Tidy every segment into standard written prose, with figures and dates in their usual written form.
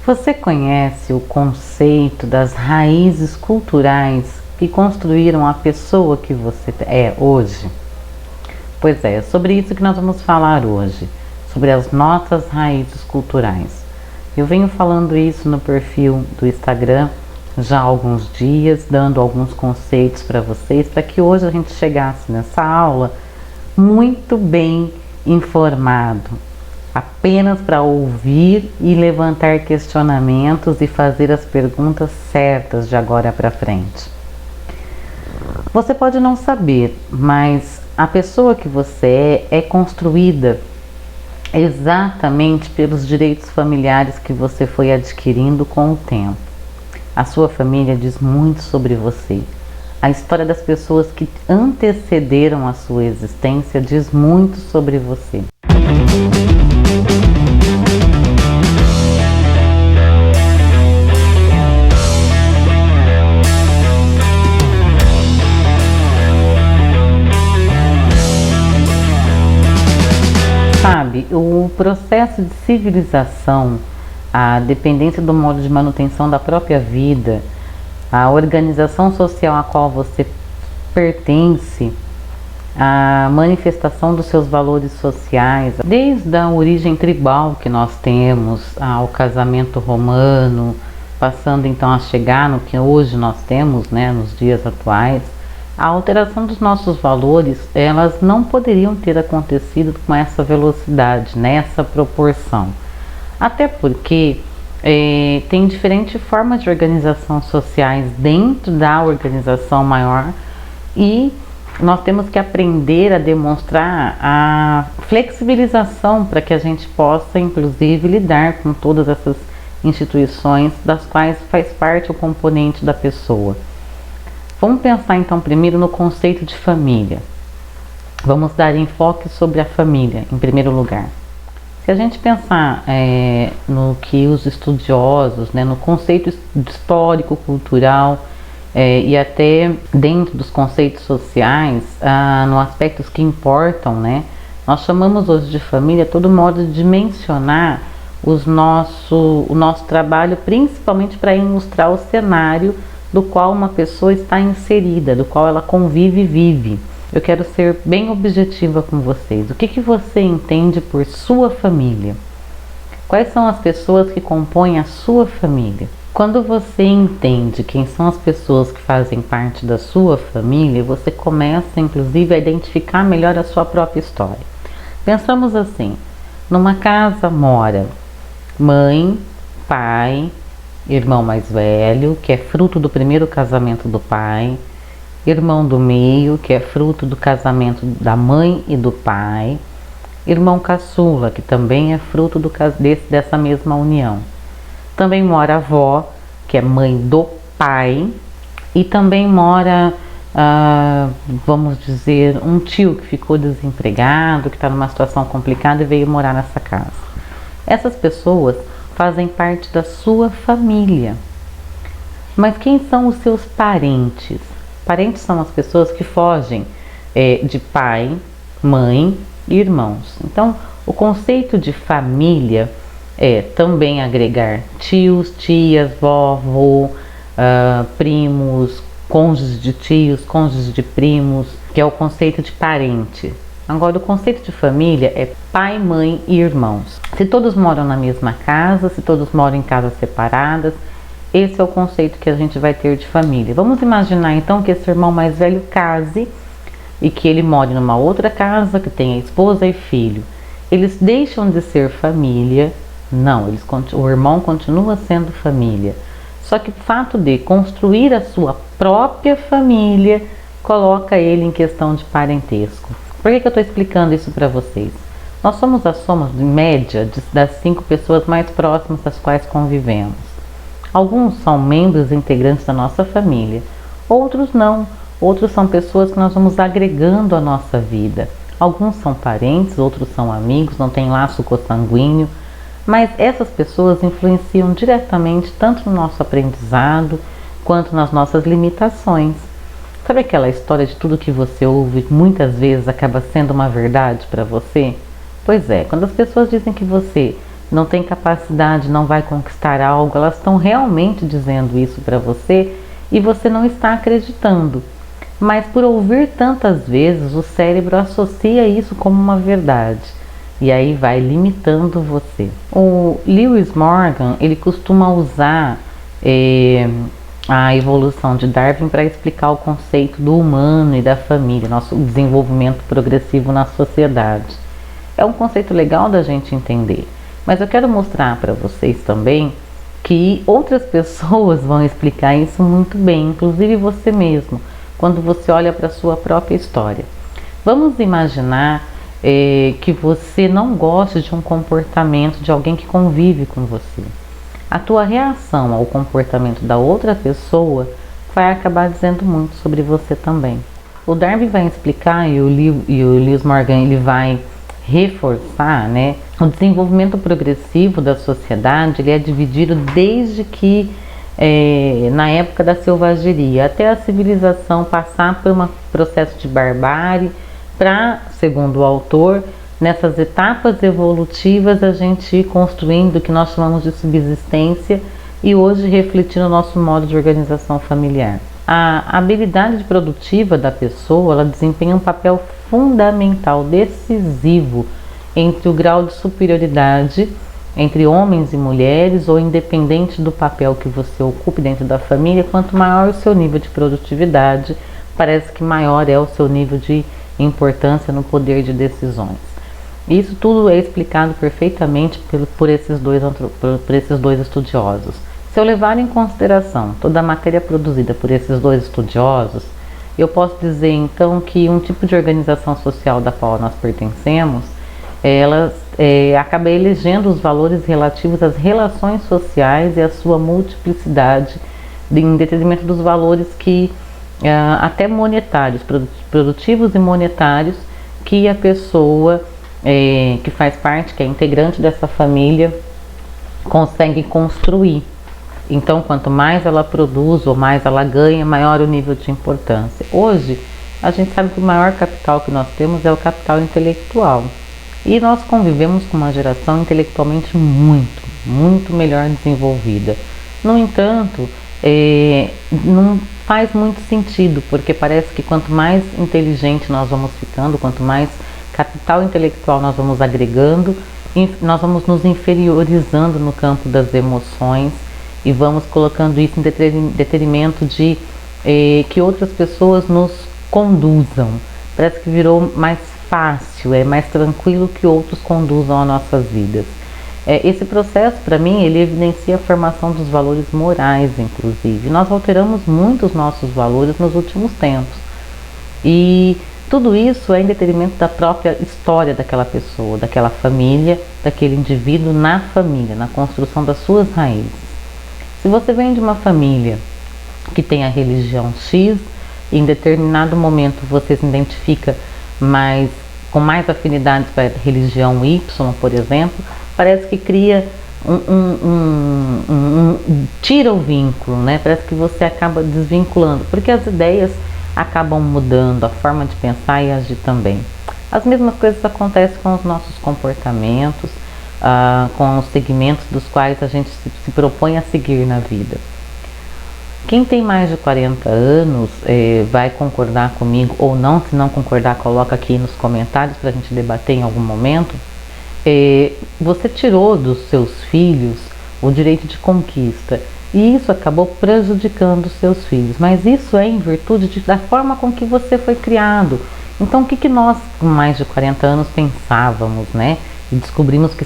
Você conhece o conceito das raízes culturais que construíram a pessoa que você é hoje? Pois é sobre isso que nós vamos falar hoje, sobre as nossas raízes culturais. Eu venho falando isso no perfil do Instagram já há alguns dias, dando alguns conceitos para vocês, para que hoje a gente chegasse nessa aula muito bem informado, apenas para ouvir e levantar questionamentos e fazer as perguntas certas de agora para frente. Você pode não saber, mas a pessoa que você é construída exatamente pelos direitos familiares que você foi adquirindo com o tempo. A sua família diz muito sobre você. A história das pessoas que antecederam a sua existência diz muito sobre você. Sabe, o processo de civilização, a dependência do modo de manutenção da própria vida, a organização social a qual você pertence, a manifestação dos seus valores sociais, desde a origem tribal que nós temos, ao casamento romano, passando então a chegar no que hoje nós temos, né, nos dias atuais, a alteração dos nossos valores, elas não poderiam ter acontecido com essa velocidade, nessa proporção. Até porque tem diferentes formas de organização sociais dentro da organização maior e nós temos que aprender a demonstrar a flexibilização para que a gente possa, inclusive, lidar com todas essas instituições das quais faz parte o componente da pessoa. Vamos pensar então primeiro no conceito de família. Vamos dar enfoque sobre a família em primeiro lugar. Se a gente pensar no que os estudiosos, né, no conceito histórico, cultural e até dentro dos conceitos sociais, no aspectos que importam, né, nós chamamos hoje de família todo modo de mencionar o nosso trabalho, principalmente para ilustrar o cenário do qual uma pessoa está inserida, do qual ela convive e vive. Eu quero ser bem objetiva com vocês. O que você entende por sua família? Quais são as pessoas que compõem a sua família? Quando você entende quem são as pessoas que fazem parte da sua família, você começa inclusive a identificar melhor a sua própria história. Pensamos assim, numa casa mora mãe, pai, irmão mais velho, que é fruto do primeiro casamento do pai, irmão do meio, que é fruto do casamento da mãe e do pai, irmão caçula, que também é fruto dessa mesma união. Também mora a avó, que é mãe do pai, e também mora, vamos dizer, um tio que ficou desempregado, que está numa situação complicada e veio morar nessa casa. Essas pessoas fazem parte da sua família. Mas quem são os seus parentes? Parentes são as pessoas que fogem de pai, mãe e irmãos. Então, o conceito de família é também agregar tios, tias, vovô, primos, cônjuges de tios, cônjuges de primos, que é o conceito de parente. Agora, o conceito de família é pai, mãe e irmãos. Se todos moram na mesma casa, se todos moram em casas separadas, esse é o conceito que a gente vai ter de família. Vamos imaginar então que esse irmão mais velho case e que ele more numa outra casa, que tenha esposa e filho. Eles deixam de ser família? Não, o irmão continua sendo família. Só que o fato de construir a sua própria família coloca ele em questão de parentesco. Por que eu estou explicando isso para vocês? Nós somos a soma, em média, das 5 pessoas mais próximas das quais convivemos. Alguns são membros integrantes da nossa família, outros não. Outros são pessoas que nós vamos agregando à nossa vida. Alguns são parentes, outros são amigos, não tem laço consanguíneo, mas essas pessoas influenciam diretamente tanto no nosso aprendizado quanto nas nossas limitações. Sabe aquela história de tudo que você ouve muitas vezes acaba sendo uma verdade para você? Pois é, quando as pessoas dizem que você não tem capacidade, não vai conquistar algo, elas estão realmente dizendo isso para você e você não está acreditando. Mas por ouvir tantas vezes, o cérebro associa isso como uma verdade e aí vai limitando você. O Lewis Morgan, ele costuma usar a evolução de Darwin para explicar o conceito do humano e da família, nosso desenvolvimento progressivo na sociedade. É um conceito legal da gente entender, mas eu quero mostrar para vocês também que outras pessoas vão explicar isso muito bem, inclusive você mesmo, quando você olha para a sua própria história. Vamos imaginar que você não gosta de um comportamento de alguém que convive com você. A tua reação ao comportamento da outra pessoa vai acabar dizendo muito sobre você também. O Darwin vai explicar e o Lewis Morgan ele vai reforçar, né? O desenvolvimento progressivo da sociedade ele é dividido desde que na época da selvageria até a civilização passar por um processo de barbárie para, segundo o autor, nessas etapas evolutivas a gente ir construindo o que nós chamamos de subsistência e hoje refletir no nosso modo de organização familiar. A habilidade produtiva da pessoa ela desempenha um papel fundamental, decisivo entre o grau de superioridade entre homens e mulheres ou independente do papel que você ocupe dentro da família, quanto maior o seu nível de produtividade, parece que maior é o seu nível de importância no poder de decisões. Isso tudo é explicado perfeitamente por esses dois estudiosos. Se eu levar em consideração toda a matéria produzida por esses dois estudiosos, eu posso dizer então que um tipo de organização social da qual nós pertencemos, ela acaba elegendo os valores relativos às relações sociais e à sua multiplicidade em detrimento dos valores que até monetários, produtivos e monetários, que a pessoa que faz parte, que é integrante dessa família, consegue construir. Então, quanto mais ela produz ou mais ela ganha, maior o nível de importância. Hoje, a gente sabe que o maior capital que nós temos é o capital intelectual. E nós convivemos com uma geração intelectualmente muito melhor desenvolvida. No entanto, não faz muito sentido, porque parece que quanto mais inteligente nós vamos ficando, quanto mais capital intelectual nós vamos agregando, nós vamos nos inferiorizando no campo das emoções e vamos colocando isso em detrimento de que outras pessoas nos conduzam. Parece que virou mais fácil, é mais tranquilo que outros conduzam as nossas vidas. Esse processo, para mim, ele evidencia a formação dos valores morais, inclusive. Nós alteramos muito os nossos valores nos últimos tempos. E tudo isso é em detrimento da própria história daquela pessoa, daquela família, daquele indivíduo na família, na construção das suas raízes. Se você vem de uma família que tem a religião X, e em determinado momento você se identifica com mais afinidades para a religião Y, por exemplo, parece que cria tira o vínculo, né? Parece que você acaba desvinculando, porque as ideias acabam mudando, a forma de pensar e agir também. As mesmas coisas acontecem com os nossos comportamentos, com os segmentos dos quais a gente se propõe a seguir na vida. Quem tem mais de 40 anos vai concordar comigo ou não. Se não concordar, coloca aqui nos comentários para a gente debater em algum momento. Você tirou dos seus filhos o direito de conquista e isso acabou prejudicando os seus filhos, mas isso é em virtude da forma com que você foi criado. Então o que nós com mais de 40 anos pensávamos, né? E descobrimos que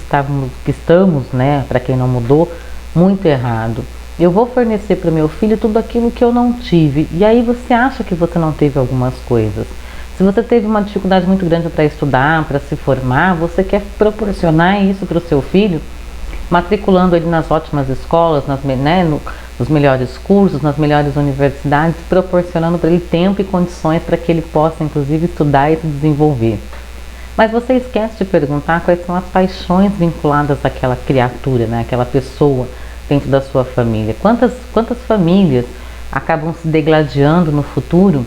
estamos, né, para quem não mudou, muito errado. Eu vou fornecer para o meu filho tudo aquilo que eu não tive. E aí você acha que você não teve algumas coisas. Se você teve uma dificuldade muito grande para estudar, para se formar, você quer proporcionar isso para o seu filho, matriculando ele nas ótimas escolas, nos melhores cursos, nas melhores universidades, proporcionando para ele tempo e condições para que ele possa, inclusive, estudar e se desenvolver. Mas você esquece de perguntar quais são as paixões vinculadas àquela criatura, né? Aquela pessoa dentro da sua família. Quantas famílias acabam se degladiando no futuro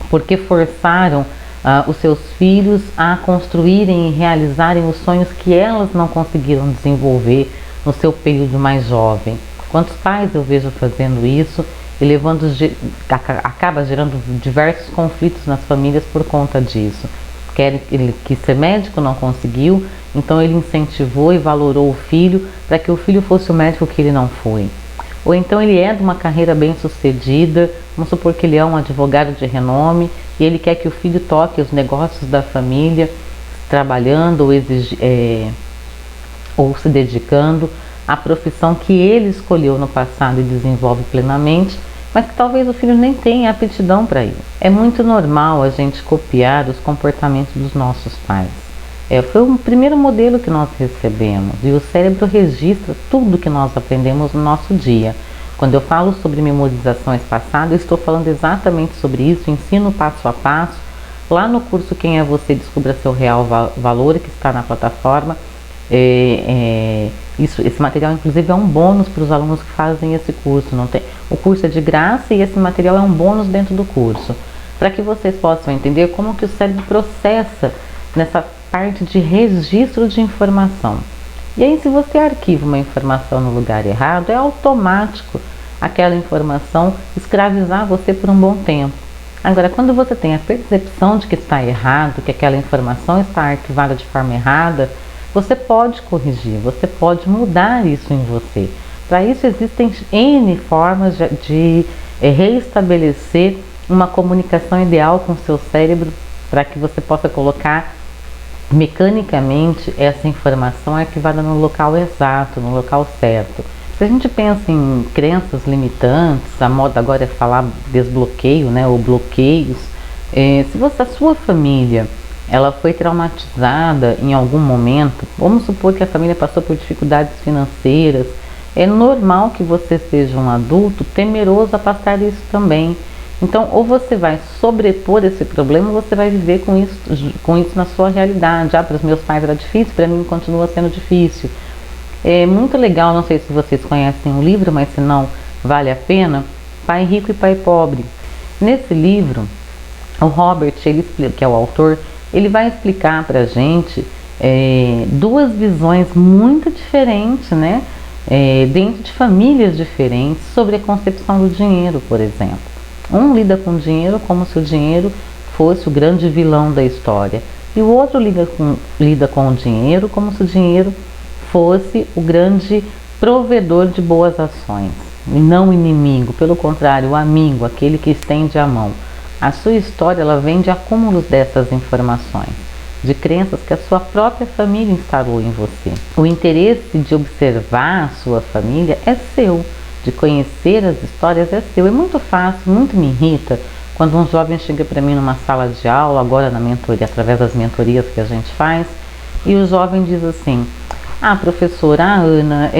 porque forçaram os seus filhos a construírem e realizarem os sonhos que elas não conseguiram desenvolver no seu período mais jovem. Quantos pais eu vejo fazendo isso e acaba gerando diversos conflitos nas famílias por conta disso. Ele quis ser médico, não conseguiu, então ele incentivou e valorou o filho para que o filho fosse o médico que ele não foi. Ou então ele é de uma carreira bem sucedida, vamos supor que ele é um advogado de renome e ele quer que o filho toque os negócios da família, trabalhando ou se dedicando à profissão que ele escolheu no passado e desenvolve plenamente, mas que talvez o filho nem tenha aptidão para isso. É muito normal a gente copiar os comportamentos dos nossos pais. Foi o primeiro modelo que nós recebemos e o cérebro registra tudo que nós aprendemos no nosso dia. Quando eu falo sobre memorização espaçada, eu estou falando exatamente sobre isso, ensino passo a passo. Lá no curso Quem é Você? Descubra Seu Real Valor, que está na plataforma. Esse material inclusive é um bônus para os alunos que fazem esse curso. O curso é de graça e esse material é um bônus dentro do curso, para que vocês possam entender como que o cérebro processa nessa parte de registro de informação. E aí, se você arquiva uma informação no lugar errado, é automático aquela informação escravizar você por um bom tempo. Agora, quando você tem a percepção de que está errado, que aquela informação está arquivada de forma errada, você pode corrigir, você pode mudar isso em você. Para isso existem N formas de reestabelecer uma comunicação ideal com o seu cérebro, para que você possa colocar mecanicamente essa informação arquivada no local exato, no local certo. Se a gente pensa em crenças limitantes, a moda agora é falar desbloqueio, né, ou bloqueios. Se a sua família ela foi traumatizada em algum momento, vamos supor que a família passou por dificuldades financeiras, é normal que você seja um adulto temeroso a passar isso também. Então, ou você vai sobrepor esse problema, ou você vai viver com isso na sua realidade. Para os meus pais era difícil, para mim continua sendo difícil. É muito legal, não sei se vocês conhecem o livro, mas se não, vale a pena, Pai Rico e Pai Pobre. Nesse livro, o Robert, que é o autor, ele vai explicar para a gente duas visões muito diferentes, né? Dentro de famílias diferentes, sobre a concepção do dinheiro, por exemplo. Um lida com o dinheiro como se o dinheiro fosse o grande vilão da história, e o outro lida com o dinheiro como se o dinheiro fosse o grande provedor de boas ações, e não o inimigo, pelo contrário, o amigo, aquele que estende a mão. A sua história ela vem de acúmulos dessas informações, de crenças que a sua própria família instalou em você. O interesse de observar a sua família é seu, de conhecer as histórias é seu. É muito fácil, muito me irrita quando um jovem chega para mim numa sala de aula, agora na mentoria, através das mentorias que a gente faz, e o jovem diz assim: professora, Ana,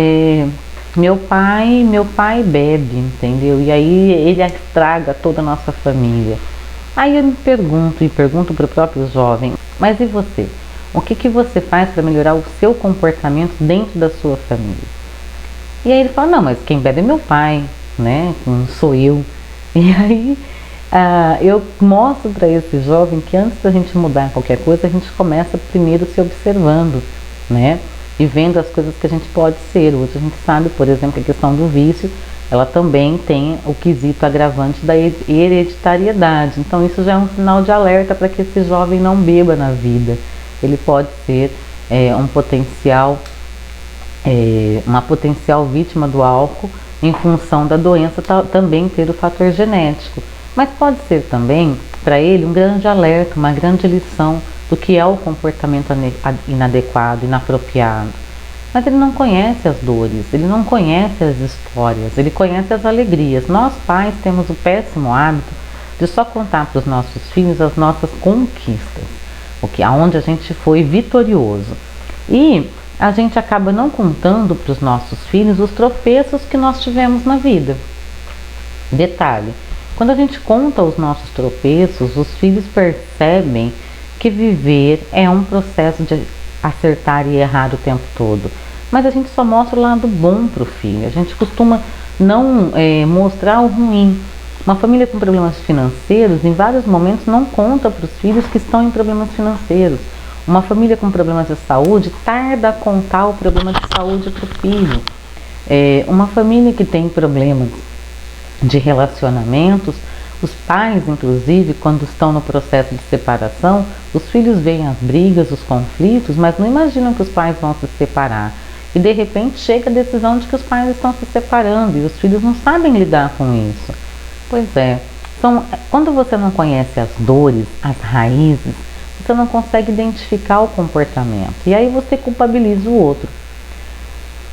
meu pai bebe, entendeu? E aí ele estraga toda a nossa família. Aí eu me pergunto para o próprio jovem: mas e você? O que você faz para melhorar o seu comportamento dentro da sua família? E aí ele fala: não, mas quem bebe é meu pai, né? Não sou eu. E aí eu mostro para esse jovem que antes da gente mudar qualquer coisa, a gente começa primeiro se observando, né? E vendo as coisas que a gente pode ser. Hoje a gente sabe, por exemplo, que a questão do vício, ela também tem o quesito agravante da hereditariedade. Então isso já é um sinal de alerta para que esse jovem não beba na vida. Ele pode ser uma potencial vítima do álcool em função da doença também ter o fator genético. Mas pode ser também para ele um grande alerta, uma grande lição do que é o comportamento inadequado, inapropriado. Mas ele não conhece as dores, ele não conhece as histórias, ele conhece as alegrias. Nós pais temos o péssimo hábito de só contar para os nossos filhos as nossas conquistas, aonde a gente foi vitorioso. E a gente acaba não contando para os nossos filhos os tropeços que nós tivemos na vida. Detalhe, quando a gente conta os nossos tropeços, os filhos percebem que viver é um processo de acertar e errar o tempo todo. Mas a gente só mostra o lado bom para o filho. A gente costuma não mostrar o ruim. Uma família com problemas financeiros, em vários momentos, não conta para os filhos que estão em problemas financeiros. Uma família com problemas de saúde tarda a contar o problema de saúde para o filho. Uma família que tem problemas de relacionamentos, os pais, inclusive, quando estão no processo de separação, os filhos veem as brigas, os conflitos, mas não imaginam que os pais vão se separar. E de repente chega a decisão de que os pais estão se separando e os filhos não sabem lidar com isso. Pois é, quando você não conhece as dores, as raízes, você não consegue identificar o comportamento e aí você culpabiliza o outro.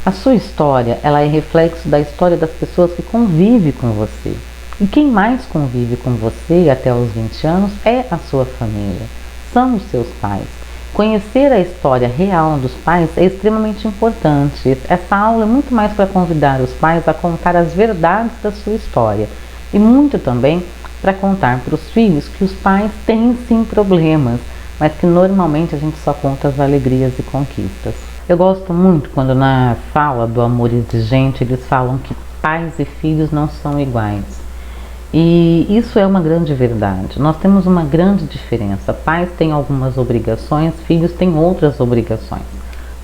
A sua história, ela é reflexo da história das pessoas que convivem com você. E quem mais convive com você até os 20 anos é a sua família, são os seus pais. Conhecer a história real dos pais é extremamente importante. Essa aula é muito mais para convidar os pais a contar as verdades da sua história e muito também para contar para os filhos que os pais têm sim problemas, mas que normalmente a gente só conta as alegrias e conquistas. Eu gosto muito quando na fala do amor exigente eles falam que pais e filhos não são iguais. E isso é uma grande verdade. Nós temos uma grande diferença. Pais têm algumas obrigações, filhos têm outras obrigações.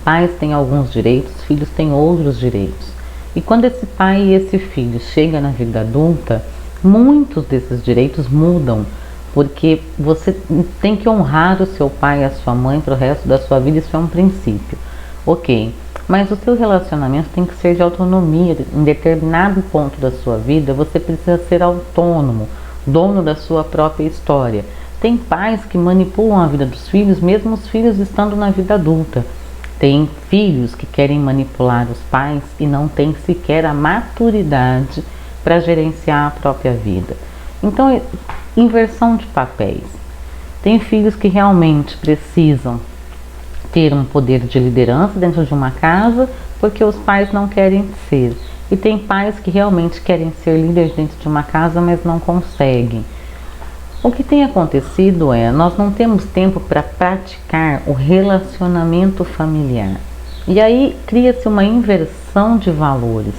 Pais têm alguns direitos, filhos têm outros direitos. E quando esse pai e esse filho chegam na vida adulta, muitos desses direitos mudam, porque você tem que honrar o seu pai e a sua mãe para o resto da sua vida, isso é um princípio. Ok, mas o seu relacionamento tem que ser de autonomia. Em determinado ponto da sua vida, você precisa ser autônomo, dono da sua própria história. Tem pais que manipulam a vida dos filhos, mesmo os filhos estando na vida adulta. Tem filhos que querem manipular os pais e não têm sequer a maturidade para gerenciar a própria vida. Então, inversão de papéis. Tem filhos que realmente precisam ter um poder de liderança dentro de uma casa porque os pais não querem ser. E tem pais que realmente querem ser líderes dentro de uma casa, mas não conseguem. O que tem acontecido nós não temos tempo para praticar o relacionamento familiar. E aí cria-se uma inversão de valores.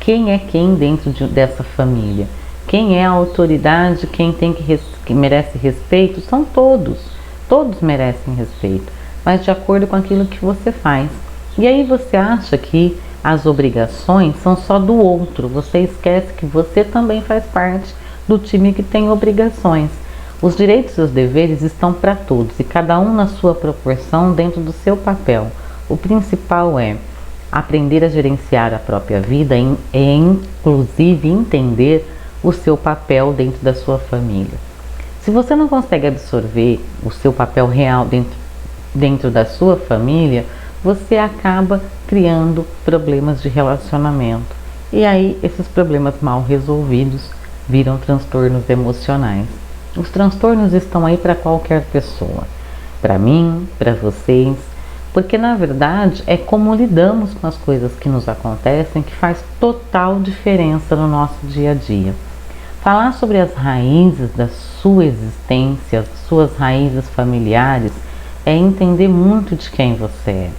Quem é quem dentro dessa família? Quem é a autoridade? Quem que merece respeito? São todos. Todos merecem respeito, mas de acordo com aquilo que você faz. E aí você acha que as obrigações são só do outro, você esquece que você também faz parte do time que tem obrigações. Os direitos e os deveres estão para todos e cada um na sua proporção dentro do seu papel. O principal é aprender a gerenciar a própria vida e inclusive entender o seu papel dentro da sua família. Se você não consegue absorver o seu papel real dentro da sua família, você acaba criando problemas de relacionamento. E aí, esses problemas mal resolvidos viram transtornos emocionais. Os transtornos estão aí para qualquer pessoa, para mim, para vocês, porque na verdade é como lidamos com as coisas que nos acontecem que faz total diferença no nosso dia a dia. Falar sobre as raízes da sua existência, as suas raízes familiares, é entender muito de quem você é.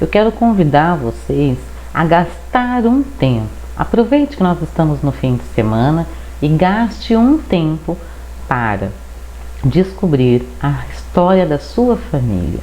Eu quero convidar vocês a gastar um tempo. Aproveite que nós estamos no fim de semana e gaste um tempo para descobrir a história da sua família.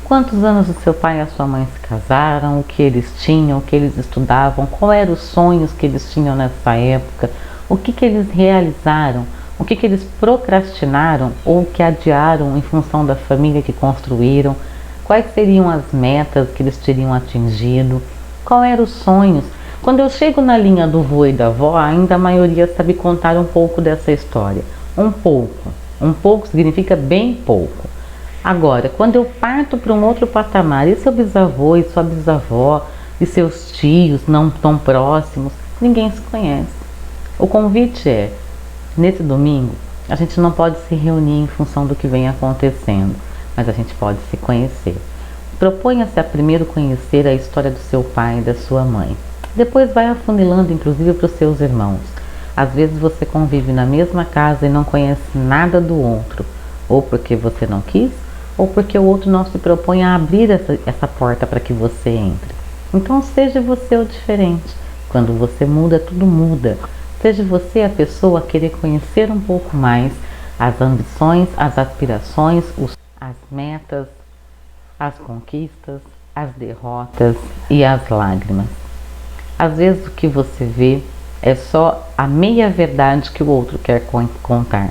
Quantos anos o seu pai e a sua mãe se casaram, o que eles tinham, o que eles estudavam, quais eram os sonhos que eles tinham nessa época, o que eles realizaram, o que eles procrastinaram ou que adiaram em função da família que construíram, quais seriam as metas que eles teriam atingido, quais eram os sonhos. Quando eu chego na linha do vô e da avó, ainda a maioria sabe contar um pouco dessa história. Um pouco significa bem pouco. Agora, quando eu parto para um outro patamar, e seu bisavô e sua bisavó e seus tios não tão próximos, ninguém se conhece. O convite é, nesse domingo, a gente não pode se reunir em função do que vem acontecendo, mas a gente pode se conhecer. Proponha-se a primeiro conhecer a história do seu pai e da sua mãe. Depois vai afunilando, inclusive, para os seus irmãos. Às vezes você convive na mesma casa e não conhece nada do outro, ou porque você não quis, ou porque o outro não se propõe a abrir essa porta para que você entre. Então seja você o diferente. Quando você muda, tudo muda. Seja você a pessoa a querer conhecer um pouco mais as ambições, as aspirações, as metas, as conquistas, as derrotas e as lágrimas. Às vezes o que você vê é só a meia verdade que o outro quer contar.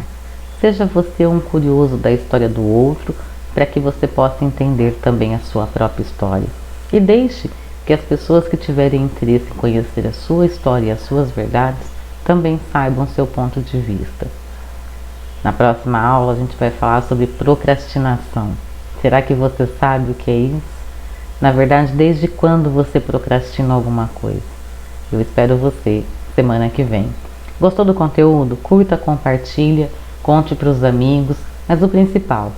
Seja você um curioso da história do outro, para que você possa entender também a sua própria história. E deixe que as pessoas que tiverem interesse em conhecer a sua história e as suas verdades também saibam seu ponto de vista. Na próxima aula a gente vai falar sobre procrastinação. Será que você sabe o que é isso? Na verdade, desde quando você procrastina alguma coisa? Eu espero você semana que vem. Gostou do conteúdo? Curta, compartilha, conte para os amigos, mas o principal,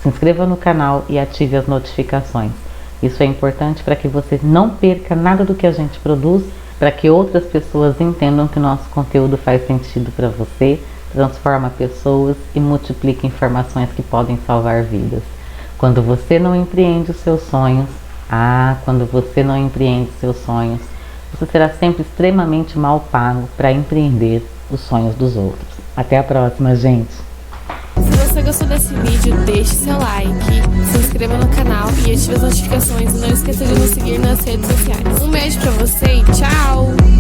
se inscreva no canal e ative as notificações. Isso é importante para que você não perca nada do que a gente produz, para que outras pessoas entendam que o nosso conteúdo faz sentido para você, transforma pessoas e multiplica informações que podem salvar vidas. Quando você não empreende os seus sonhos, você será sempre extremamente mal pago para empreender os sonhos dos outros. Até a próxima, gente! Se você gostou desse vídeo, deixe seu like, se inscreva no canal e ative as notificações e não esqueça de nos seguir nas redes sociais. Um beijo pra você e tchau!